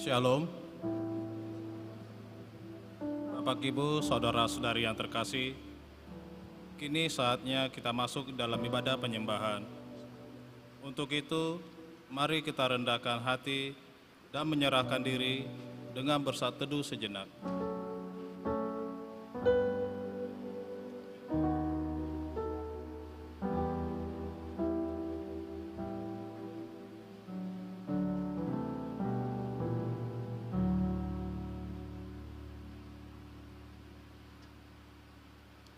Shalom. Bapak Ibu, saudara-saudari yang terkasih, kini saatnya kita masuk dalam ibadah penyembahan. Untuk itu, mari kita rendahkan hati dan menyerahkan diri dengan bersatu teduh sejenak.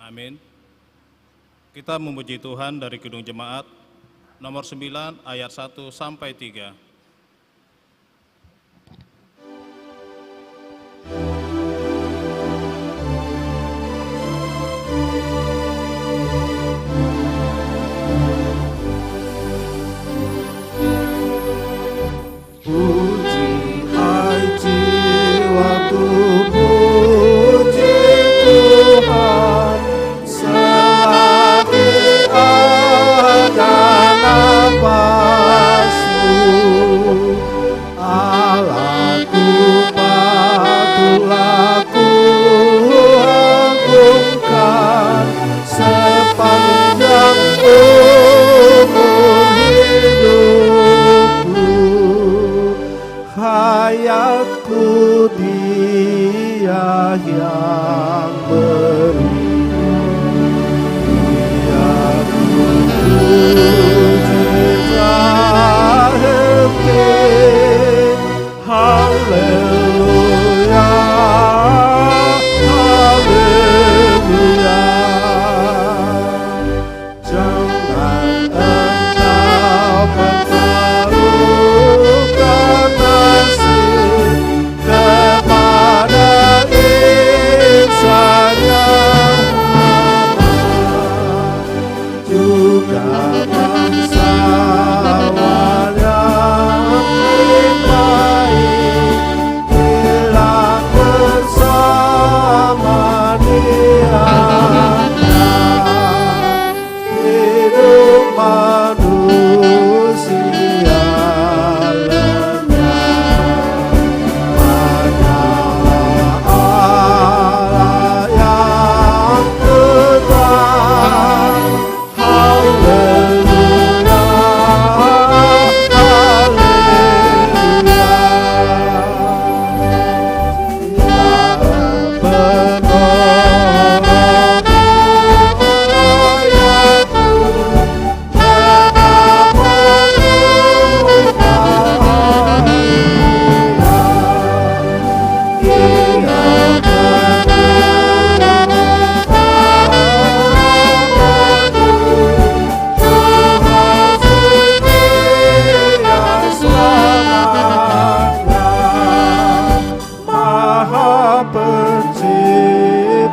Amin. Kita memuji Tuhan dari Kidung Jemaat nomor 9 ayat 1 sampai 3. Nafasmu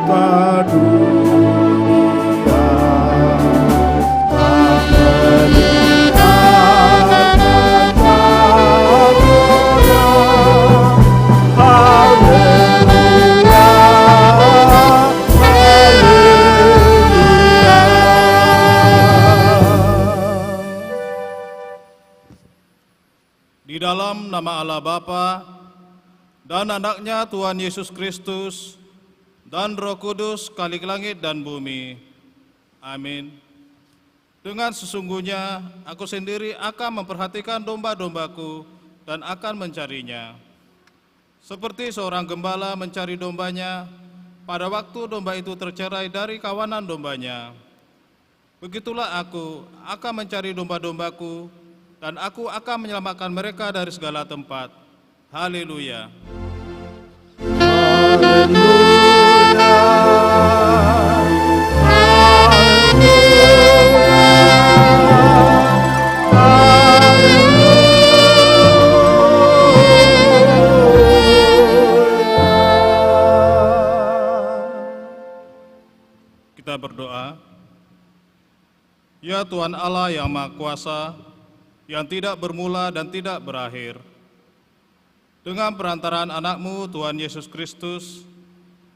pencipta dunia, tak meninggalkan pagoda. Haleluya, haleluya. Di dalam nama Allah Bapa dan anaknya Tuhan Yesus Kristus dan Roh Kudus, Khalik langit dan bumi. Amin. Dengan sesungguhnya aku sendiri akan memperhatikan domba-dombaku dan akan mencarinya. Seperti seorang gembala mencari dombanya pada waktu domba itu tercerai dari kawanan dombanya. Begitulah aku akan mencari domba-dombaku dan aku akan menyelamatkan mereka dari segala tempat. Haleluya. Kita berdoa. Ya Tuhan Allah yang Maha Kuasa, yang tidak bermula dan tidak berakhir, dengan perantaraan anakmu Tuhan Yesus Kristus,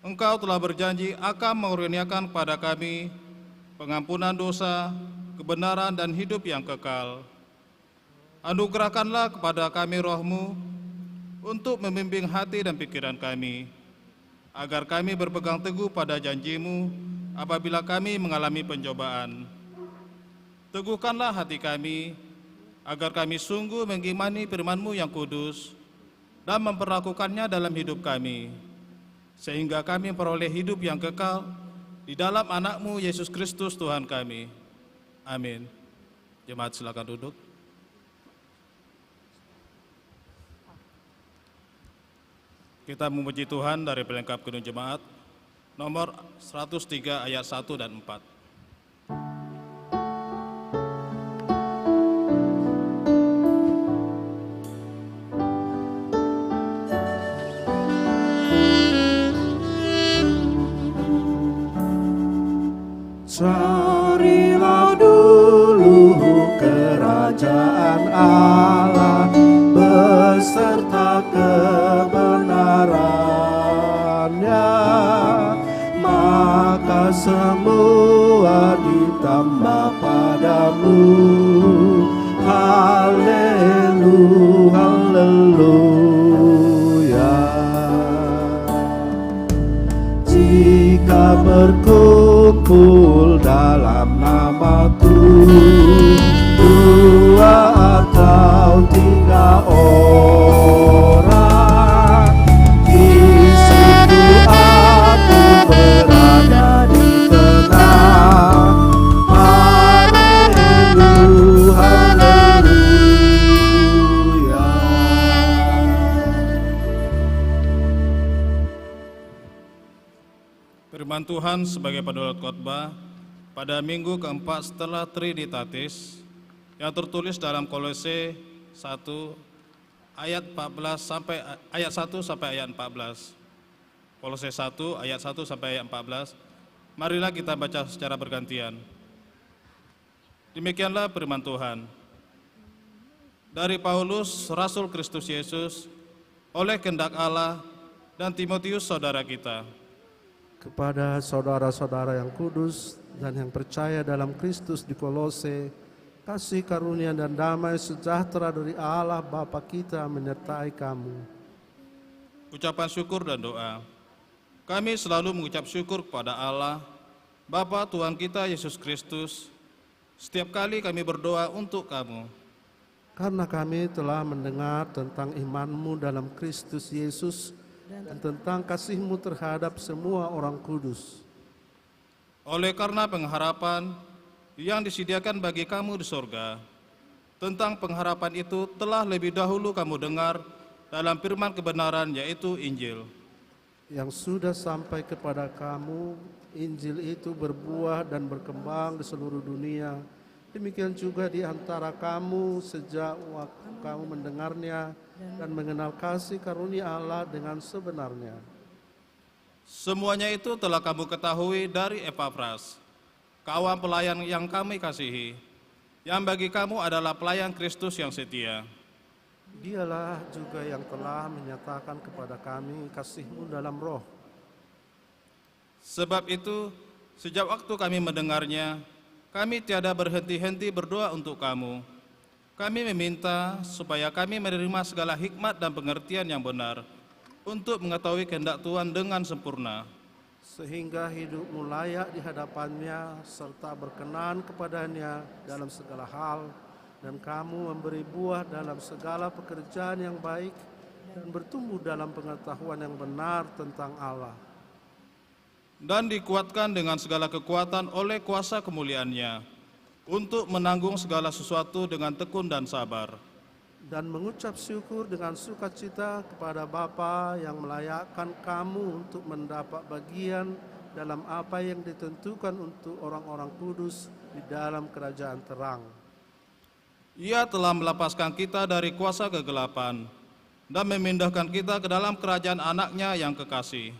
Engkau telah berjanji akan mengurniakan kepada kami pengampunan dosa, kebenaran dan hidup yang kekal. Anugerahkanlah kepada kami roh-Mu untuk membimbing hati dan pikiran kami, agar kami berpegang teguh pada janji-Mu apabila kami mengalami pencobaan. Teguhkanlah hati kami, agar kami sungguh mengimani firman-Mu yang kudus dan memperlakukannya dalam hidup kami, sehingga kami memperoleh hidup yang kekal di dalam anak-Mu Yesus Kristus Tuhan kami. Amin. Jemaat silakan duduk. Kita memuji Tuhan dari pelengkap Gedung Jemaat nomor 103 ayat 1 dan 4. Carilah dulu kerajaan Allah beserta kebenarannya, maka semua ditambah padamu. Haleluya, haleluya. Jika berkumpul dalam namaku, 2 atau 3 orang, di situ aku berada di tengah. Haleluya, haleluya. Firman Tuhan sebagai pedolat khotbah pada minggu keempat setelah Trinitatis yang tertulis dalam Kolose 1 ayat 14 sampai ayat 1 sampai ayat 14. Kolose 1 ayat 1 sampai ayat 14. Marilah kita baca secara bergantian. Demikianlah firman Tuhan. Dari Paulus, Rasul Kristus Yesus, oleh kehendak Allah, dan Timotius saudara kita, kepada saudara-saudara yang kudus dan yang percaya dalam Kristus di Kolose, kasih karunia dan damai sejahtera dari Allah Bapa kita menyertai kamu. Ucapan syukur dan doa. Kami selalu mengucap syukur kepada Allah, Bapa Tuhan kita Yesus Kristus, setiap kali kami berdoa untuk kamu. Karena kami telah mendengar tentang iman-Mu dalam Kristus Yesus dan tentang kasih-Mu terhadap semua orang kudus. Oleh karena pengharapan yang disediakan bagi kamu di sorga, tentang pengharapan itu telah lebih dahulu kamu dengar dalam firman kebenaran, yaitu Injil. Yang sudah sampai kepada kamu, Injil itu berbuah dan berkembang di seluruh dunia. Demikian juga di antara kamu sejak waktu kamu mendengarnya dan mengenal kasih karunia Allah dengan sebenarnya. Semuanya itu telah kamu ketahui dari Epafras, kawan pelayan yang kami kasihi, yang bagi kamu adalah pelayan Kristus yang setia. Dialah juga yang telah menyatakan kepada kami kasih-Mu dalam roh. Sebab itu, sejak waktu kami mendengarnya, kami tiada berhenti-henti berdoa untuk kamu. Kami meminta supaya kami menerima segala hikmat dan pengertian yang benar untuk mengetahui kehendak Tuhan dengan sempurna, Sehingga hidupmu layak di hadapannya serta berkenan kepadanya dalam segala hal, dan kamu memberi buah dalam segala pekerjaan yang baik dan bertumbuh dalam pengetahuan yang benar tentang Allah. dan dikuatkan dengan segala kekuatan oleh kuasa kemuliaan-Nya, untuk menanggung segala sesuatu dengan tekun dan sabar. Dan mengucap syukur dengan sukacita kepada Bapa yang melayakkan kamu untuk mendapat bagian dalam apa yang ditentukan untuk orang-orang kudus di dalam kerajaan terang. Ia telah melepaskan kita dari kuasa kegelapan dan memindahkan kita ke dalam kerajaan Anak-Nya yang kekasih.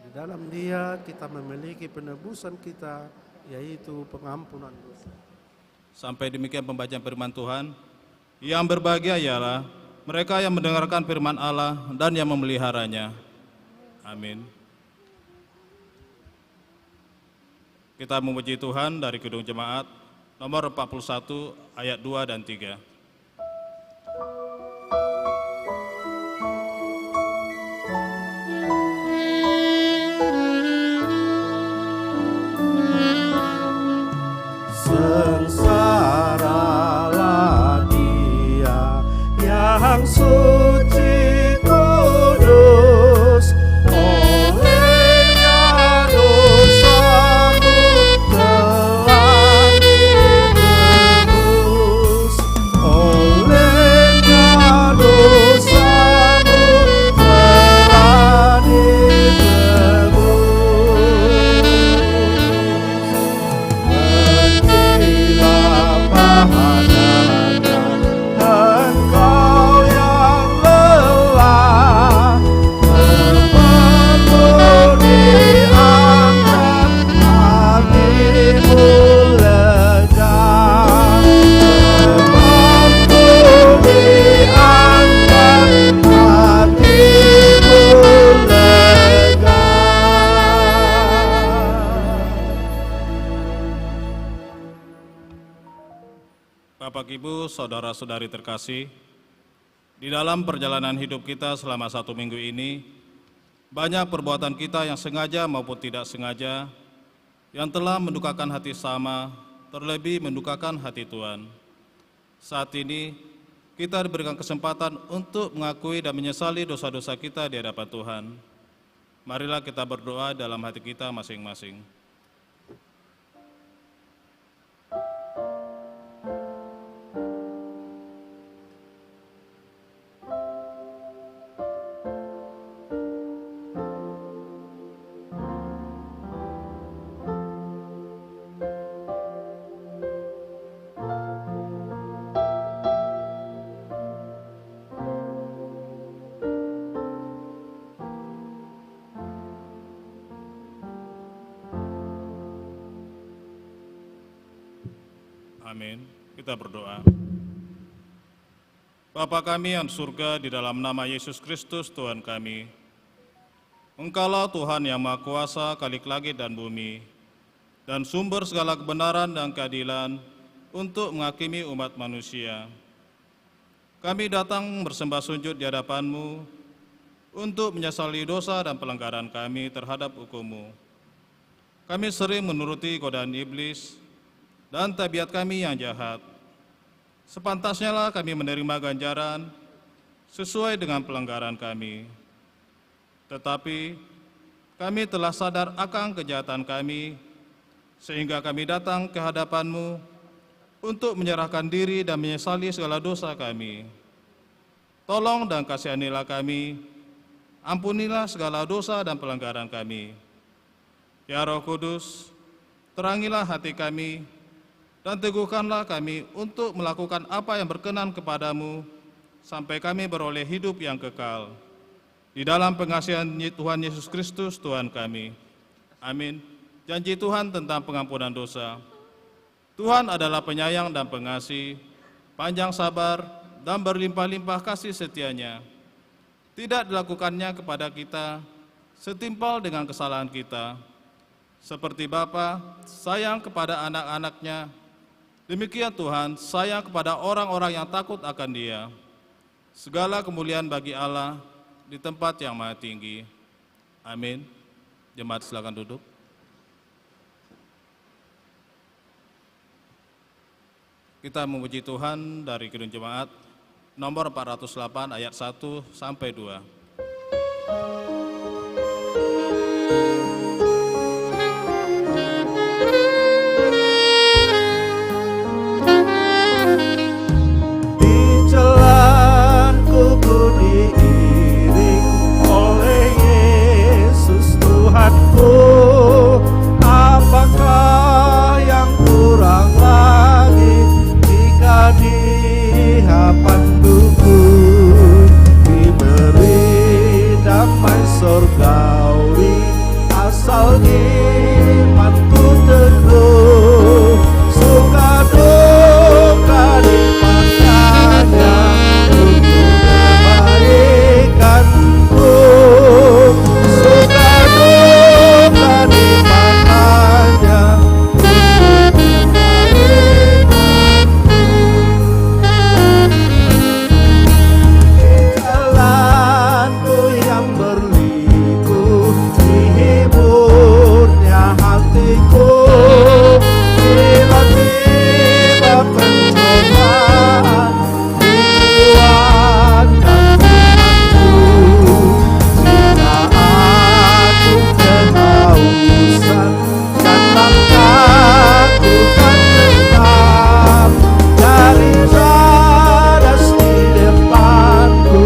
Di dalam Dia kita memiliki penebusan kita, yaitu pengampunan dosa. Sampai demikian pembacaan firman Tuhan. Yang berbahagia ialah mereka yang mendengarkan firman Allah dan yang memeliharanya. Amin. Kita memuji Tuhan dari Kidung Jemaat nomor 41 ayat 2 dan 3. Sengsaralah Dia yang suci kudus, olehnya dosamu telah ditebus, olehnya dosamu telah ditebus. Pergilah padanya engkau yang lelah, temanmu diangkat, hatimu lega, temanmu diangkat, hatimu lega. Bapak, Ibu, saudara-saudari terkasih, di dalam perjalanan hidup kita selama 1 minggu ini, banyak perbuatan kita yang sengaja maupun tidak sengaja, yang telah mendukakan hati sama, terlebih mendukakan hati Tuhan. Saat ini, kita diberikan kesempatan untuk mengakui dan menyesali dosa-dosa kita di hadapan Tuhan. Marilah kita berdoa dalam hati kita masing-masing. Amin. Kita berdoa. Bapa kami yang surga, di dalam nama Yesus Kristus Tuhan kami, Engkaulah Tuhan yang Maha Kuasa, Khalik langit dan bumi, dan sumber segala kebenaran dan keadilan untuk menghakimi umat manusia. Kami datang bersembah sujud di hadapan-Mu untuk menyesali dosa dan pelanggaran kami terhadap hukum-Mu. Kami sering menuruti godaan iblis dan tabiat kami yang jahat. Sepantasnya lah kami menerima ganjaran sesuai dengan pelanggaran kami. Tetapi kami telah sadar akan kejahatan kami, sehingga kami datang ke hadapan-Mu untuk menyerahkan diri dan menyesali segala dosa kami. Tolong dan kasihanilah kami, ampunilah segala dosa dan pelanggaran kami. Ya Roh Kudus, terangilah hati kami, dan teguhkanlah kami untuk melakukan apa yang berkenan kepadamu, sampai kami beroleh hidup yang kekal. di dalam pengasihan Tuhan Yesus Kristus Tuhan kami. Amin. Janji Tuhan tentang pengampunan dosa. Tuhan adalah penyayang dan pengasih, panjang sabar dan berlimpah-limpah kasih setianya. Tidak dilakukannya kepada kita setimpal dengan kesalahan kita. Seperti Bapa sayang kepada anak-anaknya, demikian Tuhan sayang kepada orang-orang yang takut akan Dia. Segala kemuliaan bagi Allah di tempat yang maha tinggi. Amin. Jemaat silakan duduk. Kita memuji Tuhan dari Kidung Jemaat nomor 408 ayat 1 sampai 2. Di jalanku ku diiring oleh Yesus Tuhanku. Apakah yang kurang lagi jika di hadapanku diberi damai surgawi, asal imanku teguh, suka duka dimaknanya untuk kebaikanku, suka duka dimaknanya untuk jalanku yang berliku, dihiburnya hatiku, bila tiba pencobaan, dikuatkan imanku. Jika aku kehausan dan langkahku kan tetap, dari cadas di depanku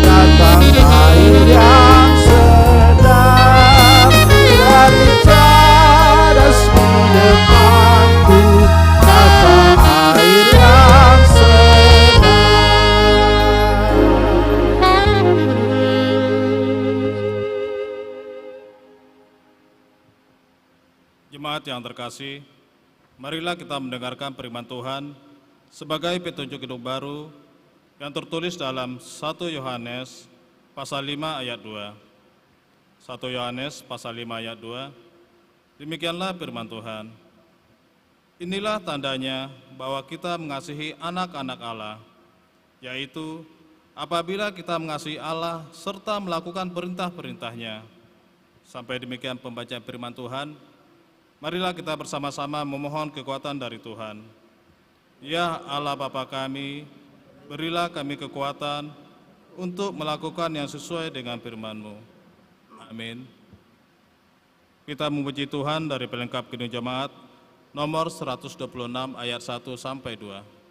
datang air yang sedap, dari cadas di depanku datang air yang sedap. Jemaat yang terkasih, marilah kita mendengarkan firman Tuhan sebagai petunjuk hidup baru yang tertulis dalam 1 Yohanes pasal 5 ayat 2. 1 Yohanes pasal 5 ayat 2. Demikianlah firman Tuhan. Inilah tandanya bahwa kita mengasihi anak-anak Allah, yaitu apabila kita mengasihi Allah serta melakukan perintah-perintahnya. Sampai demikian pembacaan firman Tuhan. Marilah kita bersama-sama memohon kekuatan dari Tuhan. Ya Allah Bapa kami, berilah kami kekuatan untuk melakukan yang sesuai dengan firman-Mu. Amin. Kita memuji Tuhan dari pelengkap Kidung Jemaat nomor 126 ayat 1 sampai 2.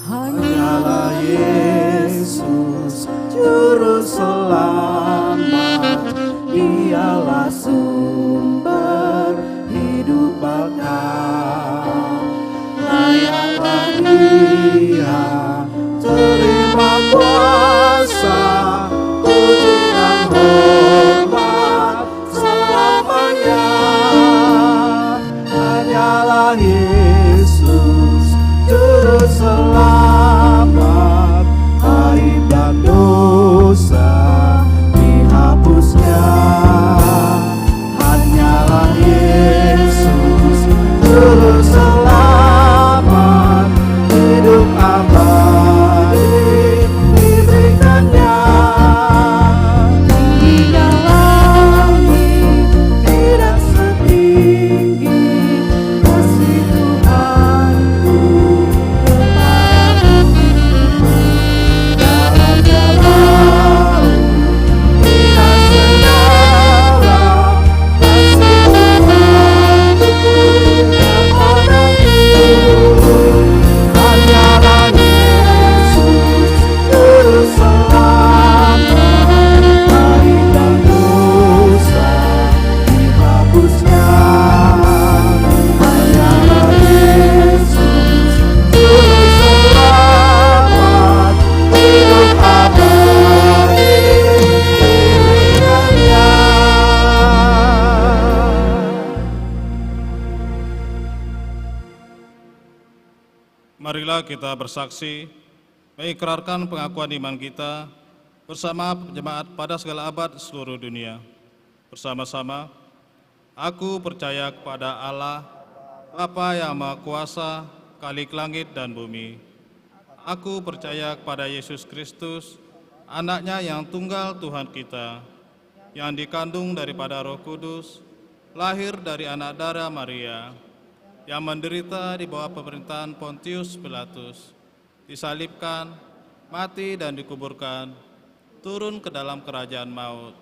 Hanyalah Yesus Juru Selamat, Dialah sumber hidup bakal. Marilah kita bersaksi, mengikrarkan pengakuan iman kita bersama jemaat pada segala abad seluruh dunia. Bersama-sama, aku percaya kepada Allah, Bapa yang Maha Kuasa, Khalik langit dan bumi. Aku percaya kepada Yesus Kristus, Anak-Nya yang tunggal Tuhan kita, yang dikandung daripada Roh Kudus, lahir dari anak darah Maria, yang menderita di bawah pemerintahan Pontius Pilatus, disalibkan, mati dan dikuburkan, turun ke dalam kerajaan maut.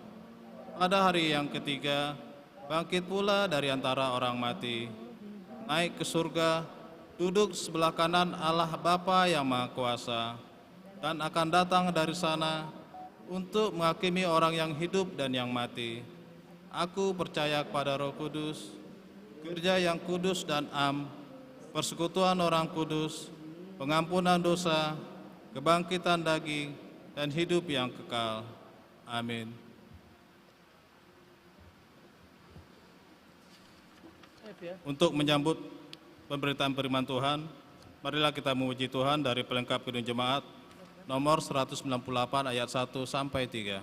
Pada hari yang ketiga, bangkit pula dari antara orang mati, naik ke surga, duduk sebelah kanan Allah Bapa yang Maha Kuasa, dan akan datang dari sana untuk menghakimi orang yang hidup dan yang mati. Aku percaya kepada Roh Kudus, gereja yang kudus dan am, persekutuan orang kudus, pengampunan dosa, kebangkitan daging, dan hidup yang kekal. Amin. Untuk menyambut pemberitaan firman Tuhan, marilah kita memuji Tuhan dari pelengkap Kidung Jemaat nomor 198 ayat 1 sampai 3.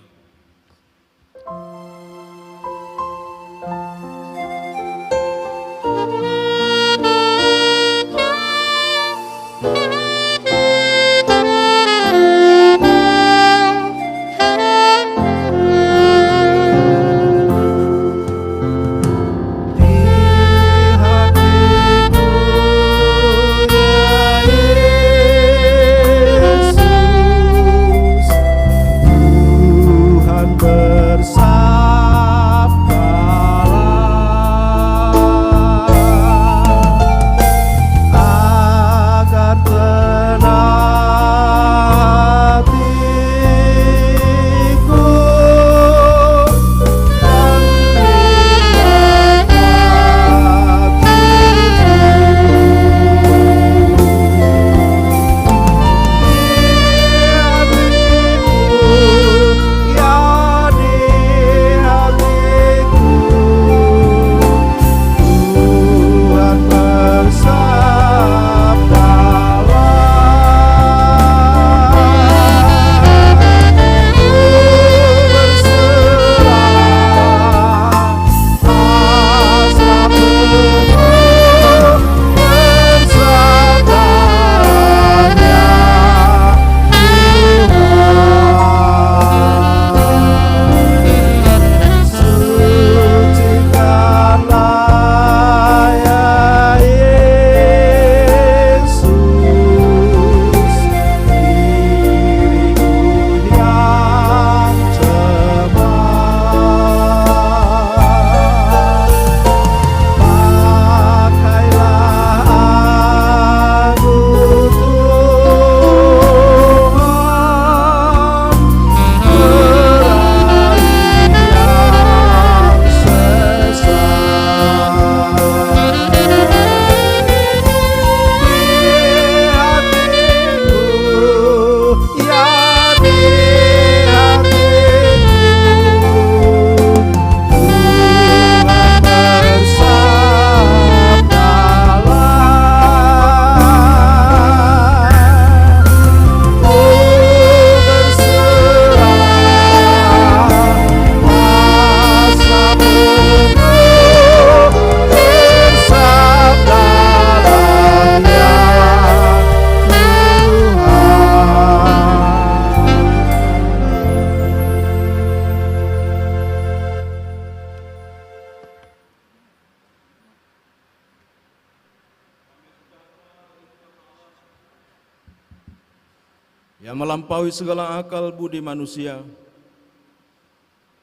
yang melampaui segala akal budi manusia.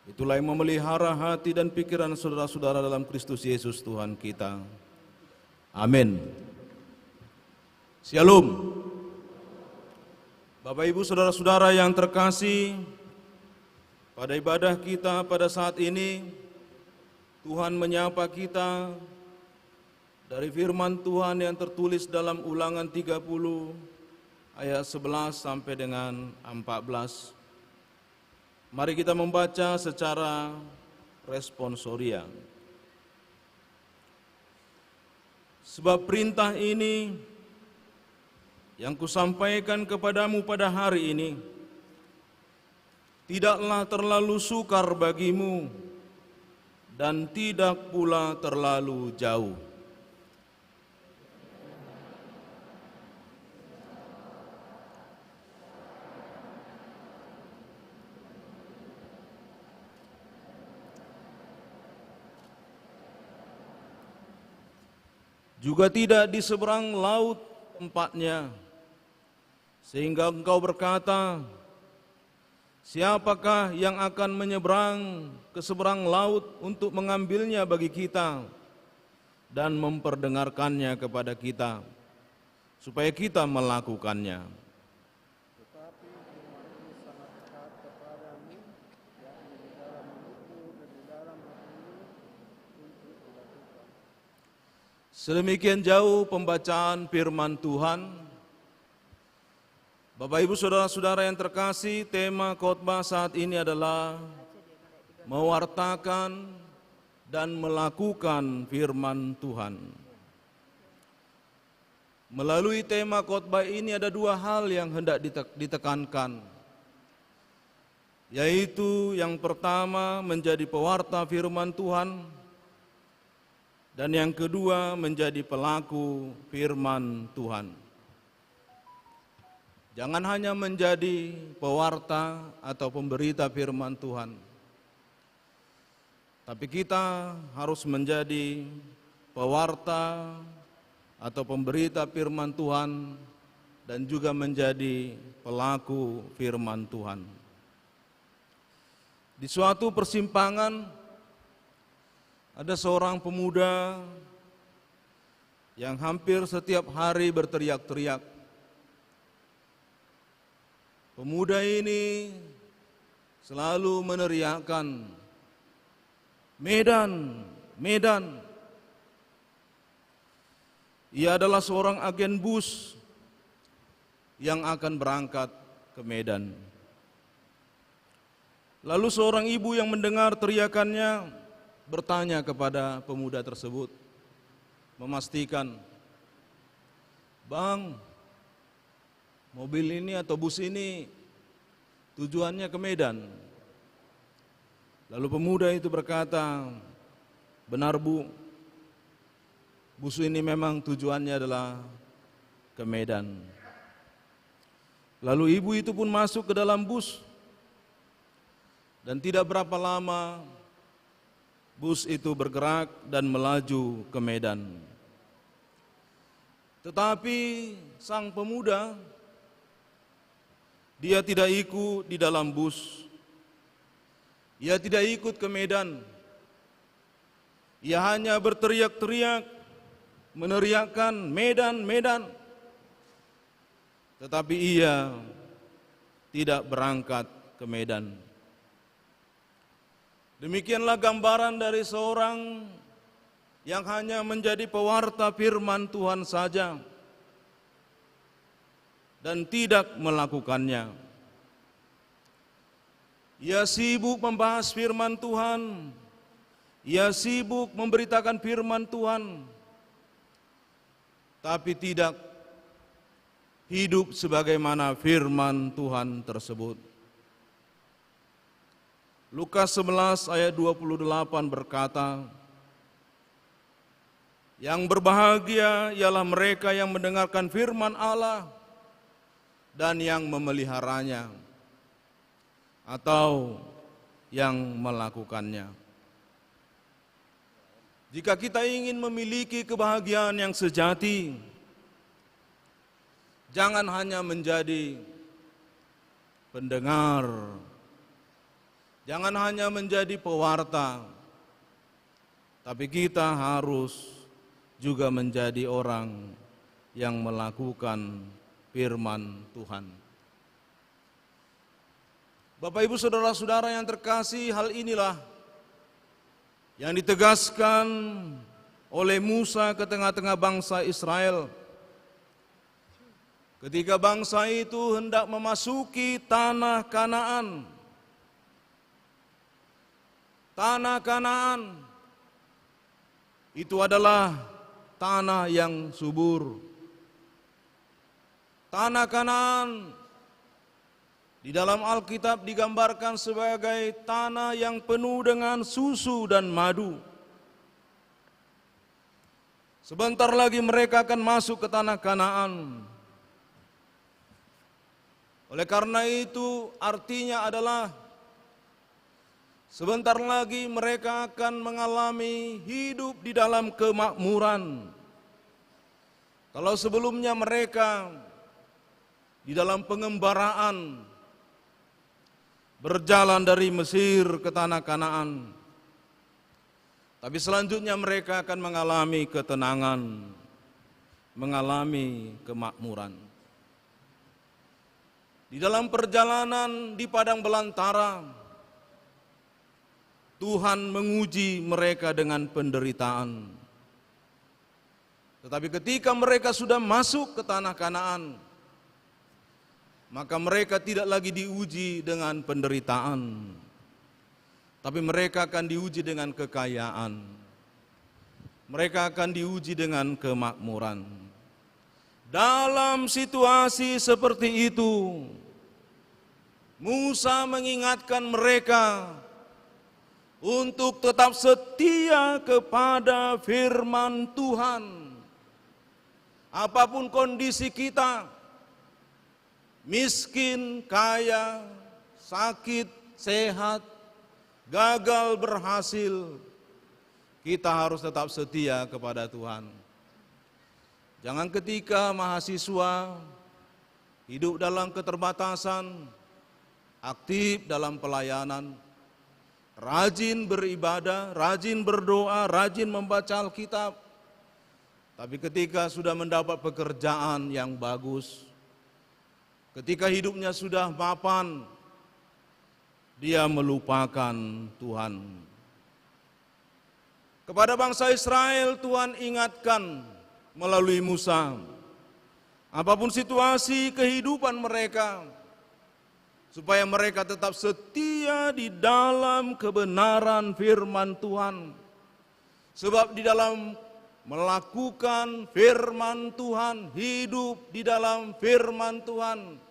Itulah yang memelihara hati dan pikiran saudara-saudara dalam Kristus Yesus Tuhan kita. Amin. Shalom. Bapak Ibu saudara-saudara yang terkasih, pada ibadah kita pada saat ini, Tuhan menyapa kita dari firman Tuhan yang tertulis dalam Ulangan 30 ayat 11 sampai dengan 14. Mari kita membaca secara responsorial. Sebab perintah ini yang kusampaikan kepadamu pada hari ini tidaklah terlalu sukar bagimu dan tidak pula terlalu jauh. Juga tidak di seberang laut tempatnya, sehingga engkau berkata, siapakah yang akan menyeberang ke seberang laut untuk mengambilnya bagi kita dan memperdengarkannya kepada kita, supaya kita melakukannya. Tetapi firman ini sangat dekat kepadamu, yakni di dalam mulutmu dan di dalam hatimu untuk dilakukan. Sedemikian jauh pembacaan firman Tuhan. Bapak, Ibu, Saudara-saudara yang terkasih, tema khotbah saat ini adalah mewartakan dan melakukan firman Tuhan. Melalui tema khotbah ini ada dua hal yang hendak ditekankan, yaitu yang pertama menjadi pewarta firman Tuhan, dan yang kedua menjadi pelaku firman Tuhan. Jangan hanya menjadi pewarta atau pemberita firman Tuhan, tapi kita harus menjadi pewarta atau pemberita firman Tuhan dan juga menjadi pelaku firman Tuhan. Di suatu persimpangan ada seorang pemuda yang hampir setiap hari berteriak-teriak. Pemuda ini selalu meneriakkan, Medan, Medan. Ia adalah seorang agen bus yang akan berangkat ke Medan. Lalu seorang ibu yang mendengar teriakannya bertanya kepada pemuda tersebut, memastikan, "Bang, mobil ini atau bus ini tujuannya ke Medan?" Lalu pemuda itu berkata, "Benar, Bu, bus ini memang tujuannya adalah ke Medan." Lalu ibu itu pun masuk ke dalam bus, dan tidak berapa lama bus itu bergerak dan melaju ke Medan. Tetapi sang pemuda, dia tidak ikut di dalam bus. Ia tidak ikut ke Medan. Ia hanya berteriak-teriak, meneriakkan, "Medan, Medan." Tetapi ia tidak berangkat ke Medan. Demikianlah gambaran dari seorang yang hanya menjadi pewarta firman Tuhan saja dan tidak melakukannya. Ia sibuk membahas firman Tuhan, ia sibuk memberitakan firman Tuhan, tapi tidak hidup sebagaimana firman Tuhan tersebut. Lukas 11 ayat 28 berkata, "Yang berbahagia ialah mereka yang mendengarkan firman Allah dan yang memeliharanya, atau yang melakukannya." Jika kita ingin memiliki kebahagiaan yang sejati, jangan hanya menjadi pendengar, jangan hanya menjadi pewarta, tapi kita harus juga menjadi orang yang melakukan firman Tuhan. Bapak, Ibu, Saudara-saudara yang terkasih, hal inilah yang ditegaskan oleh Musa ke tengah-tengah bangsa Israel. Ketika bangsa itu hendak memasuki tanah Kanaan. Tanah Kanaan itu adalah tanah yang subur. Tanah Kanaan di dalam Alkitab digambarkan sebagai tanah yang penuh dengan susu dan madu. Sebentar lagi mereka akan masuk ke tanah Kanaan. Oleh karena itu artinya adalah sebentar lagi mereka akan mengalami hidup di dalam kemakmuran. Kalau sebelumnya mereka di dalam pengembaraan berjalan dari Mesir ke tanah Kanaan, tapi selanjutnya mereka akan mengalami ketenangan, mengalami kemakmuran. Di dalam perjalanan di padang belantara, Tuhan menguji mereka dengan penderitaan. Tetapi ketika mereka sudah masuk ke tanah Kanaan, maka mereka tidak lagi diuji dengan penderitaan, tapi mereka akan diuji dengan kekayaan. Mereka akan diuji dengan kemakmuran. Dalam situasi seperti itu, Musa mengingatkan mereka untuk tetap setia kepada firman Tuhan. Apapun kondisi kita, miskin, kaya, sakit, sehat, gagal, berhasil, kita harus tetap setia kepada Tuhan. Jangan ketika mahasiswa hidup dalam keterbatasan, aktif dalam pelayanan, rajin beribadah, rajin berdoa, rajin membaca Alkitab, tapi ketika sudah mendapat pekerjaan yang bagus, ketika hidupnya sudah mapan, dia melupakan Tuhan. Kepada bangsa Israel Tuhan ingatkan melalui Musa, apapun situasi kehidupan mereka, supaya mereka tetap setia di dalam kebenaran firman Tuhan. Sebab di dalam melakukan firman Tuhan, hidup di dalam firman Tuhan,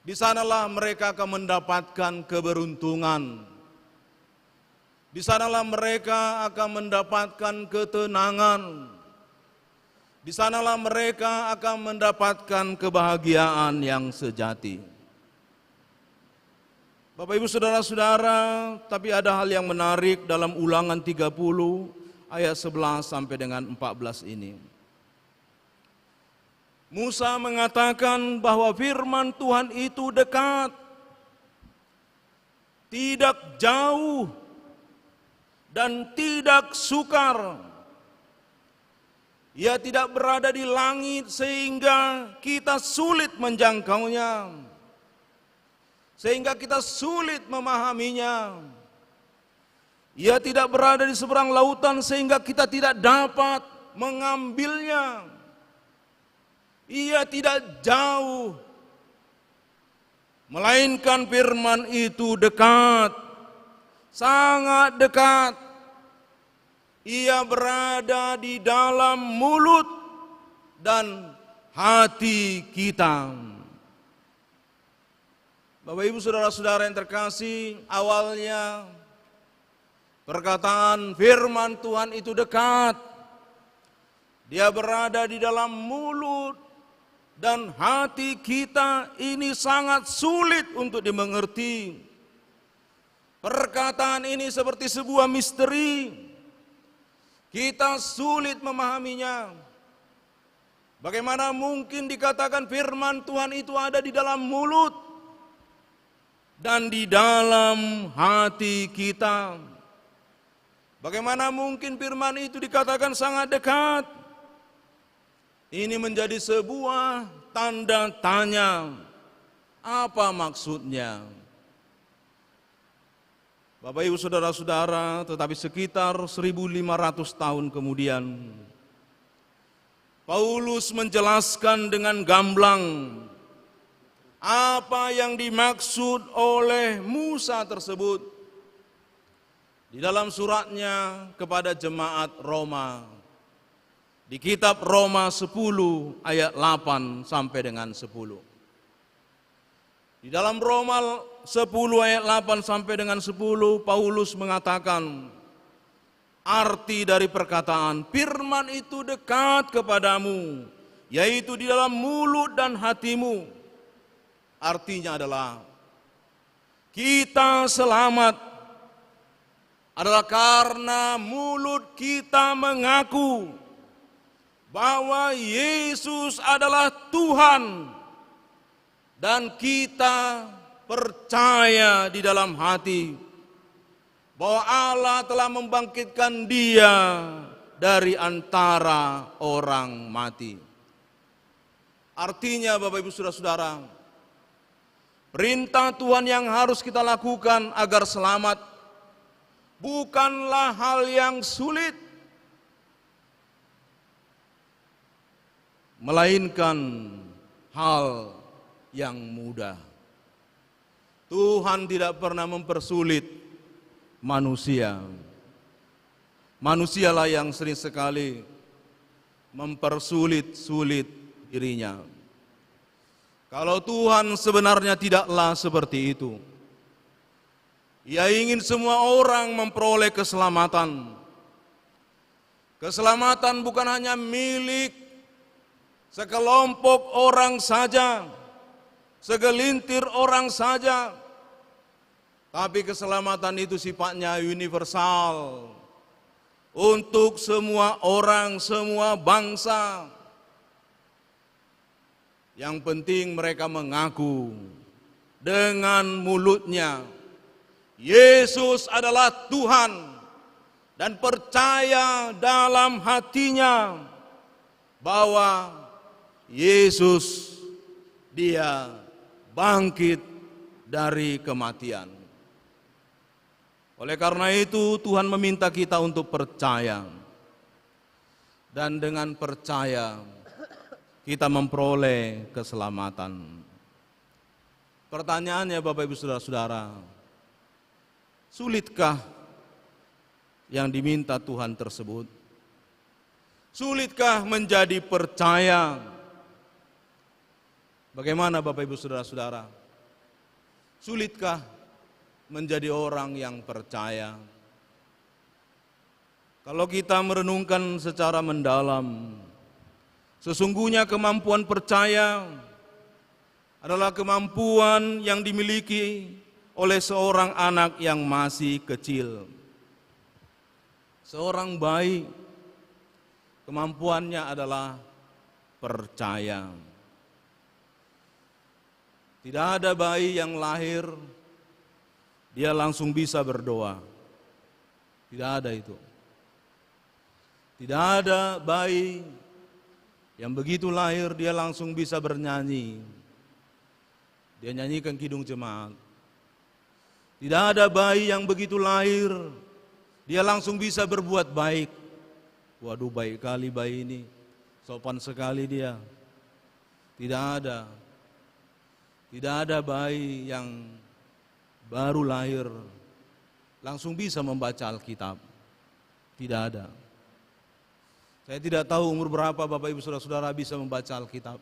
di sanalah mereka akan mendapatkan keberuntungan. Di sanalah mereka akan mendapatkan ketenangan. Di sanalah mereka akan mendapatkan kebahagiaan yang sejati. Bapak Ibu Saudara-saudara, tapi ada hal yang menarik dalam Ulangan 30 ayat 11 sampai dengan 14 ini. Musa mengatakan bahwa firman Tuhan itu dekat, tidak jauh, dan tidak sukar. Ia tidak berada di langit sehingga kita sulit menjangkaunya, sehingga kita sulit memahaminya. Ia tidak berada di seberang lautan sehingga kita tidak dapat mengambilnya. Ia tidak jauh, melainkan firman itu dekat, sangat dekat. Ia berada di dalam mulut dan hati kita. Bapak Ibu Saudara-saudara yang terkasih, awalnya perkataan firman Tuhan itu dekat. Dia berada di dalam mulut dan hati kita, ini sangat sulit untuk dimengerti. Perkataan ini seperti sebuah misteri. Kita sulit memahaminya. Bagaimana mungkin dikatakan firman Tuhan itu ada di dalam mulut dan di dalam hati kita? Bagaimana mungkin firman itu dikatakan sangat dekat? Ini menjadi sebuah tanda tanya. Apa maksudnya? Bapak Ibu Saudara-saudara, tetapi sekitar 1500 tahun kemudian, Paulus menjelaskan dengan gamblang apa yang dimaksud oleh Musa tersebut di dalam suratnya kepada jemaat Roma. di kitab Roma 10 ayat 8 sampai dengan 10. Di dalam Roma 10 ayat 8 sampai dengan 10, Paulus mengatakan arti dari perkataan firman itu dekat kepadamu, yaitu di dalam mulut dan hatimu. Artinya adalah kita selamat adalah karena mulut kita mengaku bahwa Yesus adalah Tuhan, dan kita percaya di dalam hati bahwa Allah telah membangkitkan Dia dari antara orang mati. Artinya Bapak Ibu Saudara-saudara, perintah Tuhan yang harus kita lakukan agar selamat bukanlah hal yang sulit, melainkan hal yang mudah. Tuhan tidak pernah mempersulit manusia. Manusialah yang sering sekali mempersulit dirinya. Kalau Tuhan sebenarnya tidaklah seperti itu. Ia ingin semua orang memperoleh keselamatan. Keselamatan bukan hanya milik sekelompok orang saja, segelintir orang saja, tapi keselamatan itu sifatnya universal untuk semua orang, semua bangsa. Yang penting mereka mengaku dengan mulutnya Yesus adalah Tuhan, dan percaya dalam hatinya bahwa Yesus Dia bangkit dari kematian. Oleh karena itu Tuhan meminta kita untuk percaya, dan dengan percaya kita memperoleh keselamatan. Pertanyaannya Bapak Ibu Saudara-saudara, sulitkah yang diminta Tuhan tersebut? Sulitkah menjadi percaya? Bagaimana Bapak Ibu Saudara-saudara? Sulitkah menjadi orang yang percaya? Kalau kita merenungkan secara mendalam, sesungguhnya kemampuan percaya adalah kemampuan yang dimiliki oleh seorang anak yang masih kecil. Seorang bayi, kemampuannya adalah percaya. Tidak ada bayi yang lahir, dia langsung bisa berdoa. Tidak ada itu. Tidak ada bayi yang begitu lahir, dia langsung bisa bernyanyi. Dia nyanyikan Kidung Jemaat. Tidak ada bayi yang begitu lahir, dia langsung bisa berbuat baik. Waduh, baik kali bayi ini, sopan sekali dia. Tidak ada. Tidak ada bayi yang baru lahir langsung bisa membaca Alkitab. Tidak ada. Saya tidak tahu umur berapa Bapak Ibu Saudara-saudara bisa membaca Alkitab.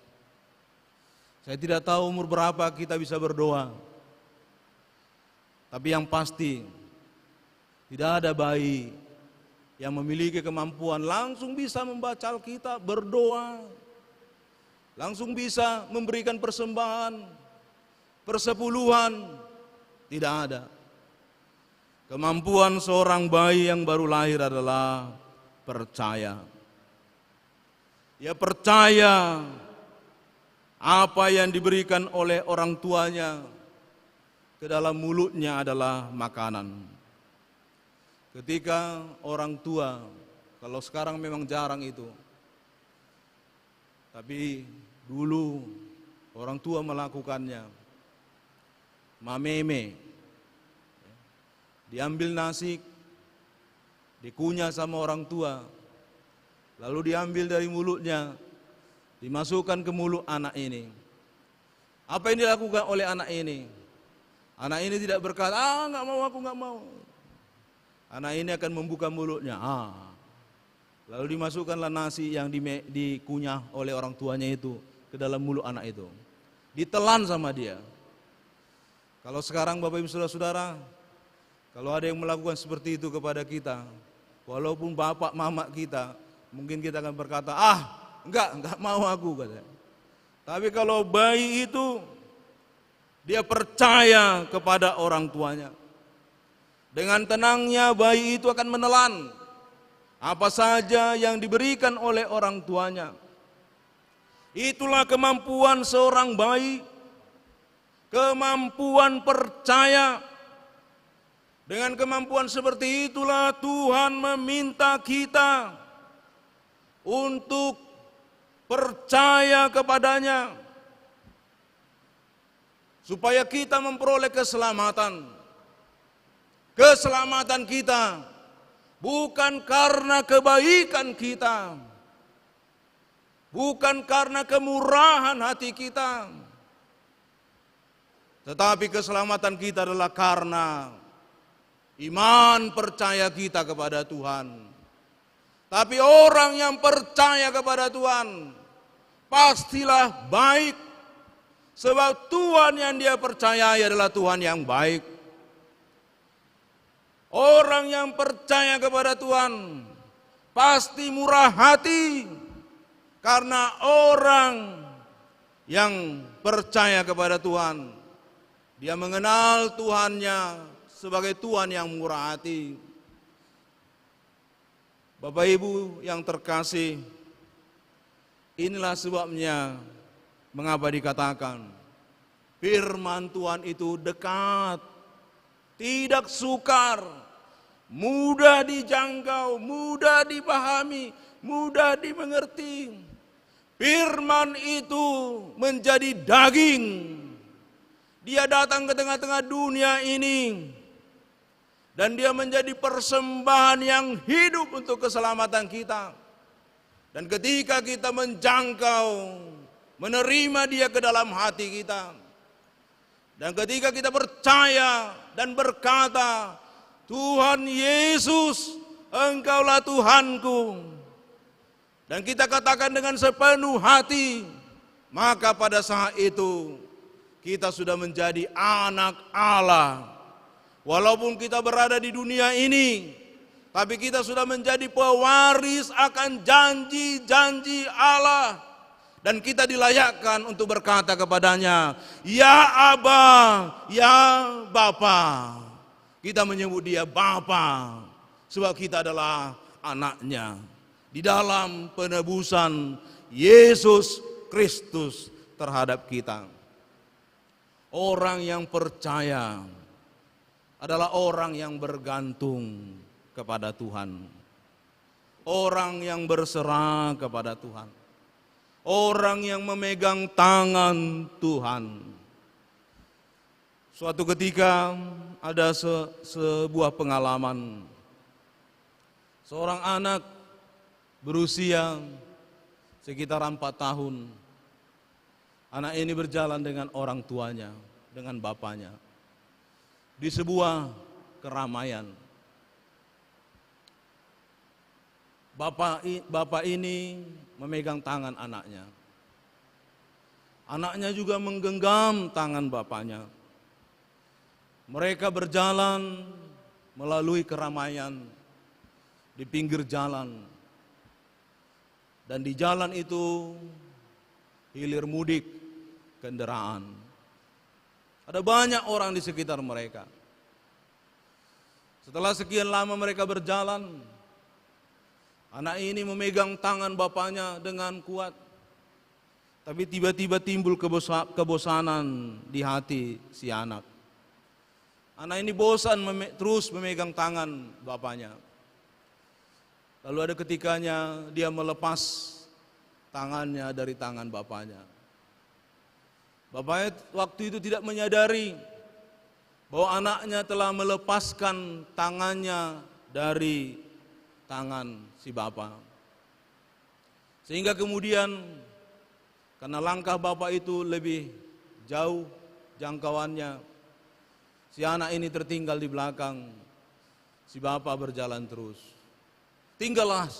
Saya tidak tahu umur berapa kita bisa berdoa. Tapi yang pasti, tidak ada bayi yang memiliki kemampuan langsung bisa membaca Alkitab, berdoa, langsung bisa memberikan persembahan, persepuluhan. Tidak ada. Kemampuan seorang bayi yang baru lahir adalah percaya. Dia percaya apa yang diberikan oleh orang tuanya ke dalam mulutnya adalah makanan. Ketika orang tua, kalau sekarang memang jarang itu, tapi dulu orang tua melakukannya. Mameme, diambil nasi, dikunyah sama orang tua, lalu diambil dari mulutnya, dimasukkan ke mulut anak ini. Apa yang dilakukan oleh anak ini? Anak ini tidak berkata, nggak mau, aku nggak mau. Anak ini akan membuka mulutnya, Lalu dimasukkanlah nasi yang dikunyah oleh orang tuanya itu ke dalam mulut anak itu. Ditelan sama dia. Kalau sekarang Bapak Ibu Saudara-saudara, kalau ada yang melakukan seperti itu kepada kita, walaupun bapak mama kita, mungkin kita akan berkata, enggak mau aku katanya. Tapi kalau bayi itu, dia percaya kepada orang tuanya. Dengan tenangnya bayi itu akan menelan apa saja yang diberikan oleh orang tuanya. Itulah kemampuan seorang bayi, kemampuan percaya. Dengan kemampuan seperti itulah Tuhan meminta kita untuk percaya kepadanya, supaya kita memperoleh keselamatan. Keselamatan kita bukan karena kebaikan kita, bukan karena kemurahan hati kita, tetapi keselamatan kita adalah karena iman percaya kita kepada Tuhan. Tapi orang yang percaya kepada Tuhan pastilah baik, sebab Tuhan yang dia percayai adalah Tuhan yang baik. Orang yang percaya kepada Tuhan pasti murah hati, karena orang yang percaya kepada Tuhan, dia mengenal Tuhannya sebagai Tuhan yang murah hati. Bapak Ibu yang terkasih, inilah sebabnya mengapa dikatakan firman Tuhan itu dekat, tidak sukar, mudah dijangkau, mudah dipahami, mudah dimengerti. Firman itu menjadi daging. Dia datang ke tengah-tengah dunia ini, dan dia menjadi persembahan yang hidup untuk keselamatan kita. Dan ketika kita menjangkau, menerima dia ke dalam hati kita, dan ketika kita percaya dan berkata, Tuhan Yesus, Engkaulah Tuhanku, dan kita katakan dengan sepenuh hati, maka pada saat itu kita sudah menjadi anak Allah. Walaupun kita berada di dunia ini, tapi kita sudah menjadi pewaris akan janji-janji Allah. Dan kita dilayakkan untuk berkata kepadanya, Ya Aba, Ya Bapa. Kita menyebut dia Bapa, sebab kita adalah anaknya. Di dalam penebusan Yesus Kristus terhadap kita. Orang yang percaya adalah orang yang bergantung kepada Tuhan. Orang yang berserah kepada Tuhan. Orang yang memegang tangan Tuhan. Suatu ketika ada sebuah pengalaman. Seorang anak berusia sekitar 4 tahun. Anak ini berjalan dengan orang tuanya, dengan bapaknya, di sebuah keramaian. Bapak ini memegang tangan anaknya. Anaknya juga menggenggam tangan bapaknya. Mereka berjalan melalui keramaian di pinggir jalan. Dan di jalan itu hilir mudik kendaraan. Ada banyak orang di sekitar mereka. Setelah sekian lama mereka berjalan, anak ini memegang tangan bapaknya dengan kuat. Tapi tiba-tiba timbul kebosanan di hati si anak. Anak ini bosan terus memegang tangan bapaknya. Lalu ada ketikanya dia melepas tangannya dari tangan bapaknya. Bapaknya waktu itu tidak menyadari bahwa anaknya telah melepaskan tangannya dari tangan si bapak. Sehingga kemudian karena langkah bapak itu lebih jauh jangkauannya, si anak ini tertinggal di belakang, si bapak berjalan terus. Tinggallah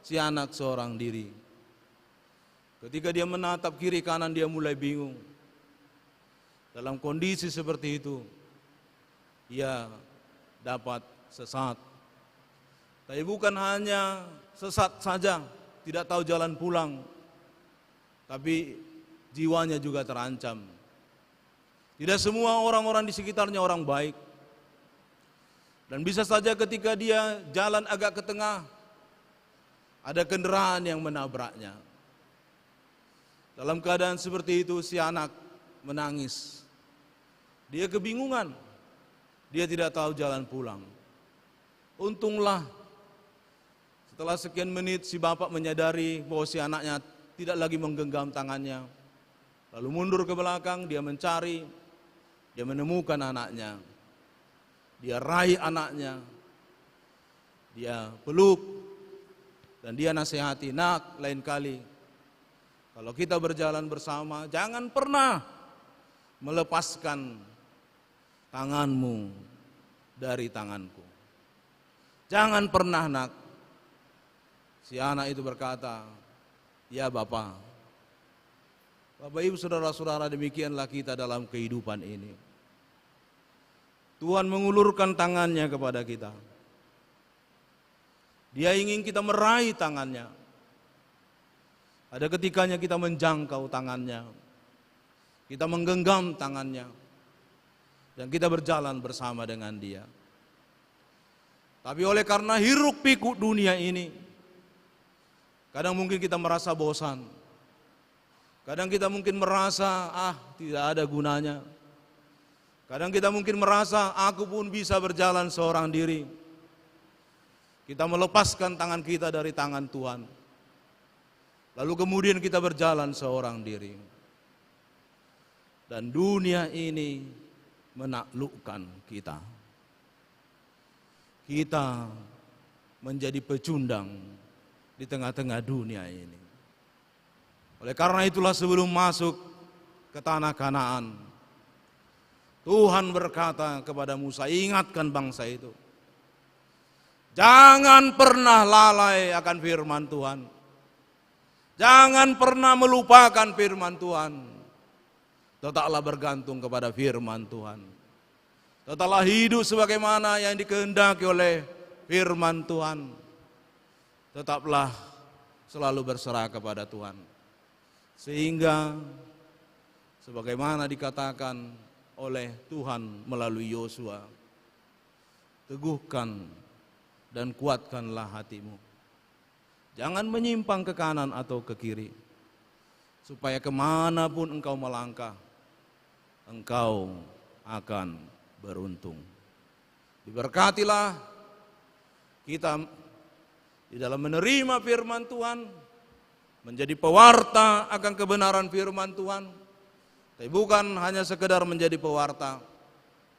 si anak seorang diri. Ketika dia menatap kiri kanan, dia mulai bingung. Dalam kondisi seperti itu, ia dapat sesat. Tapi bukan hanya sesat saja, tidak tahu jalan pulang, tapi jiwanya juga terancam. Tidak semua orang-orang di sekitarnya orang baik. Dan bisa saja ketika dia jalan agak ke tengah, ada kendaraan yang menabraknya. Dalam keadaan seperti itu, si anak menangis. Dia kebingungan, dia tidak tahu jalan pulang. Untunglah setelah sekian menit si bapak menyadari bahwa si anaknya tidak lagi menggenggam tangannya. Lalu mundur ke belakang, dia mencari, dia menemukan anaknya. Dia raih anaknya, dia peluk, dan dia nasihati, nak, lain kali kalau kita berjalan bersama, jangan pernah melepaskan tanganmu dari tanganku. Jangan pernah, nak. Si anak itu berkata, ya Bapak. Bapak Ibu saudara-saudara, demikianlah kita dalam kehidupan ini. Tuhan mengulurkan tangannya kepada kita. Dia ingin kita meraih tangannya. Ada ketikanya kita menjangkau tangannya. Kita menggenggam tangannya. Dan kita berjalan bersama dengan dia. Tapi oleh karena hiruk pikuk dunia ini, kadang mungkin kita merasa bosan. Kadang kita mungkin merasa, tidak ada gunanya. Kadang kita mungkin merasa, aku pun bisa berjalan seorang diri. Kita melepaskan tangan kita dari tangan Tuhan. Lalu kemudian kita berjalan seorang diri. Dan dunia ini menaklukkan kita. Kita menjadi pecundang di tengah-tengah dunia ini. Oleh karena itulah sebelum masuk ke tanah Kanaan, Tuhan berkata kepada Musa, ingatkan bangsa itu. Jangan pernah lalai akan firman Tuhan. Jangan pernah melupakan firman Tuhan. Tetaplah bergantung kepada firman Tuhan. Tetaplah hidup sebagaimana yang dikehendaki oleh firman Tuhan. Tetaplah selalu berserah kepada Tuhan. Sehingga sebagaimana dikatakan oleh Tuhan melalui Yosua, teguhkan dan kuatkanlah hatimu. Jangan menyimpang ke kanan atau ke kiri, supaya kemanapun engkau melangkah, engkau akan beruntung. Diberkatilah kita di dalam menerima firman Tuhan, menjadi pewarta akan kebenaran firman Tuhan. Tapi bukan hanya sekedar menjadi pewarta,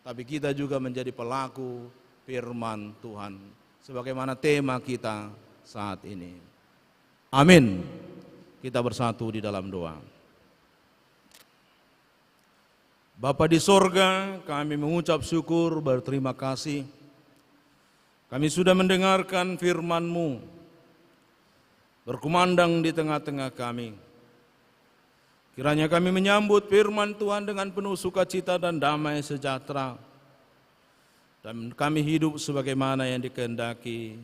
tapi kita juga menjadi pelaku firman Tuhan. Sebagaimana tema kita saat ini. Amin. Kita bersatu di dalam doa. Bapa di sorga, kami mengucap syukur, berterima kasih. Kami sudah mendengarkan firman-Mu, berkumandang di tengah-tengah kami. Kiranya kami menyambut firman Tuhan dengan penuh sukacita dan damai sejahtera. Dan kami hidup sebagaimana yang dikehendaki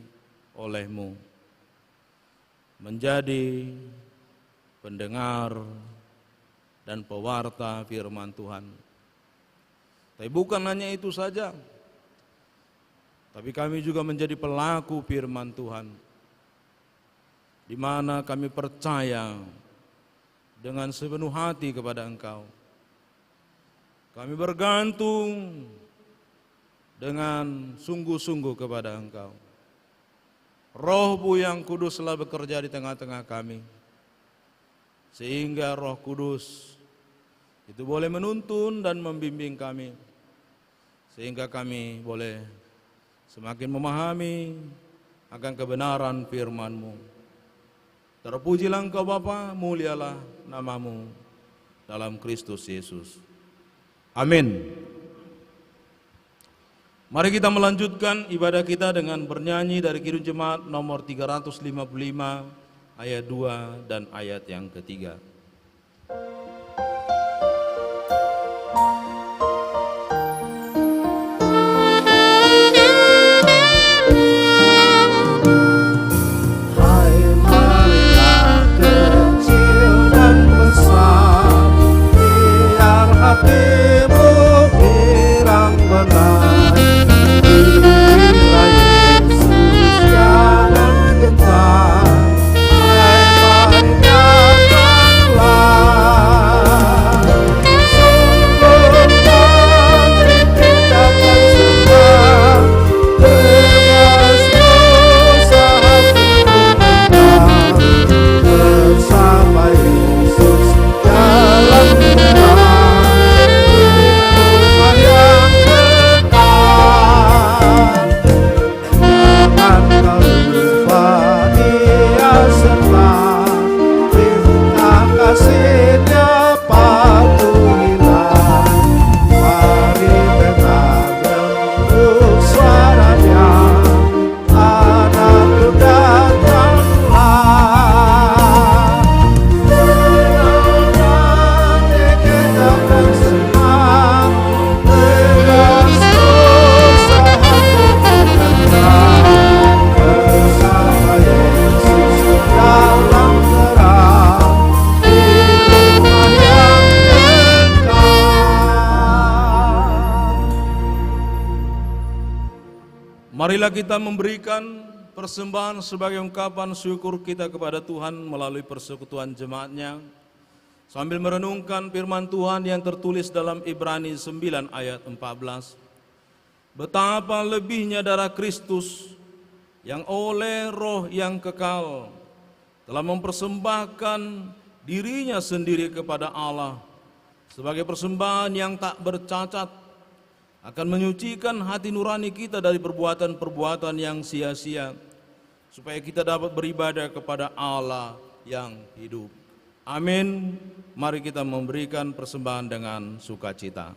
oleh-Mu. Menjadi pendengar dan pewarta firman Tuhan. Tapi bukan hanya itu saja. Tapi kami juga menjadi pelaku firman Tuhan. Di mana kami percaya dengan sepenuh hati kepada Engkau. Kami bergantung dengan sungguh-sungguh kepada Engkau. Roh-Mu yang kudus telah bekerja di tengah-tengah kami. Sehingga Roh Kudus itu boleh menuntun dan membimbing kami. Sehingga kami boleh semakin memahami akan kebenaran firman-Mu. Terpujilah Engkau Bapa, mulialah nama-Mu dalam Kristus Yesus. Amin. Mari kita melanjutkan ibadah kita dengan bernyanyi dari Kidung Jemaat nomor 355 ayat 2 dan ayat yang ketiga. Hatimu girang benar, bila Yesus jangan gentar, mari nyatakanlah, sungguh nanti kita akan sembah, tegas usaha kita bersama Yesus dalam terang. Marilah kita memberikan persembahan sebagai ungkapan syukur kita kepada Tuhan melalui persekutuan jemaatnya, sambil merenungkan firman Tuhan yang tertulis dalam Ibrani 9 ayat 14. Betapa lebihnya darah Kristus yang oleh roh yang kekal telah mempersembahkan dirinya sendiri kepada Allah sebagai persembahan yang tak bercacat, akan menyucikan hati nurani kita dari perbuatan-perbuatan yang sia-sia, supaya kita dapat beribadah kepada Allah yang hidup. Amin. Mari kita memberikan persembahan dengan sukacita.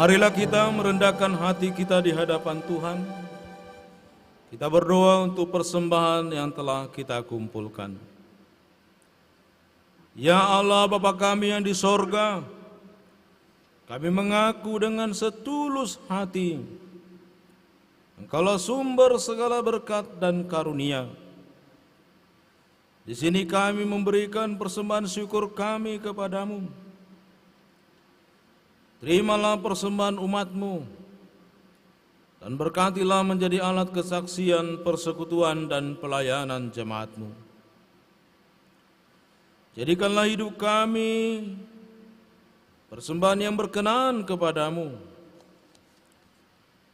Marilah kita merendahkan hati kita di hadapan Tuhan. Kita berdoa untuk persembahan yang telah kita kumpulkan. Ya Allah Bapa kami yang di sorga, kami mengaku dengan setulus hati, Engkaulah sumber segala berkat dan karunia. Di sini kami memberikan persembahan syukur kami kepadamu. Terimalah persembahan umat-Mu dan berkatilah menjadi alat kesaksian, persekutuan, dan pelayanan jemaat-Mu. Jadikanlah hidup kami persembahan yang berkenan kepadamu,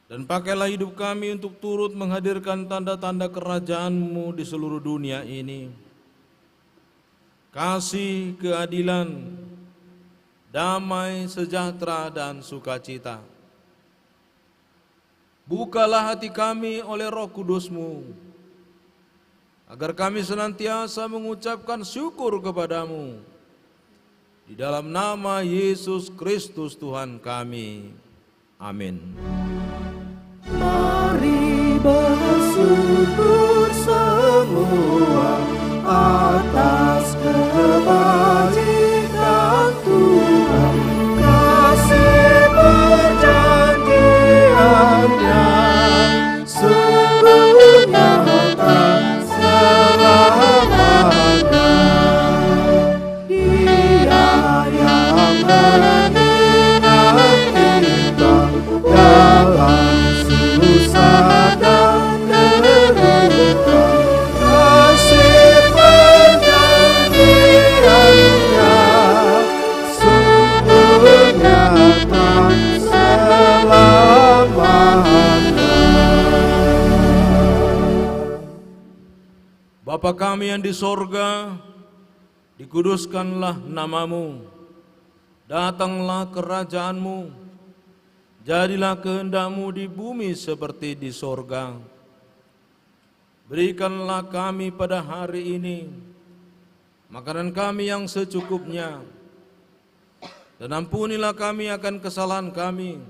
dan pakailah hidup kami untuk turut menghadirkan tanda-tanda kerajaan-Mu di seluruh dunia ini. Kasih, keadilan, damai, sejahtera, dan sukacita. Bukalah hati kami oleh Roh Kudus-Mu, agar kami senantiasa mengucapkan syukur kepadamu. Di dalam nama Yesus Kristus Tuhan kami. Amin. Mari bersyukur semua atas kebajikan Tuhan, kasih perjanjiannya sungguh nyata selamanya. Dia yang mengingat kita dalam susah dan derita, kasih perjanjiannya sungguh nyata selamanya. Bapa kami yang di sorga, dikuduskanlah namamu, datanglah kerajaanmu, jadilah kehendak-Mu di bumi seperti di sorga. Berikanlah kami pada hari ini makanan kami yang secukupnya, dan ampunilah kami akan kesalahan kami,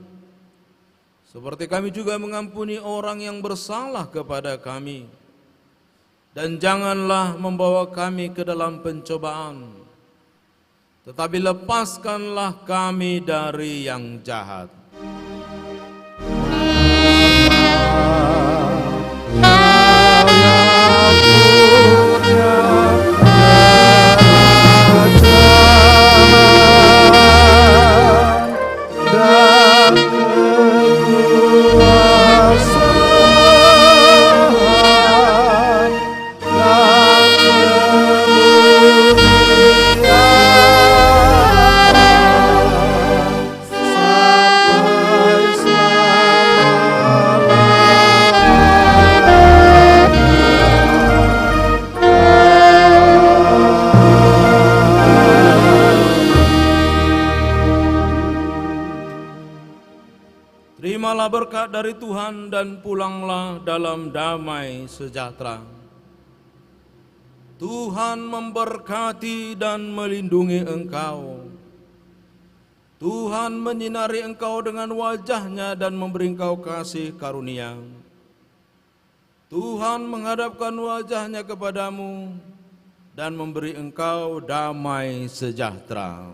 seperti kami juga mengampuni orang yang bersalah kepada kami. Dan janganlah membawa kami ke dalam pencobaan, tetapi lepaskanlah kami dari yang jahat. Terimalah berkat dari Tuhan dan pulanglah dalam damai sejahtera. Tuhan memberkati dan melindungi engkau. Tuhan menyinari engkau dengan wajah-Nya dan memberi engkau kasih karunia. Tuhan menghadapkan wajah-Nya kepadamu dan memberi engkau damai sejahtera.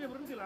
berhenti lah.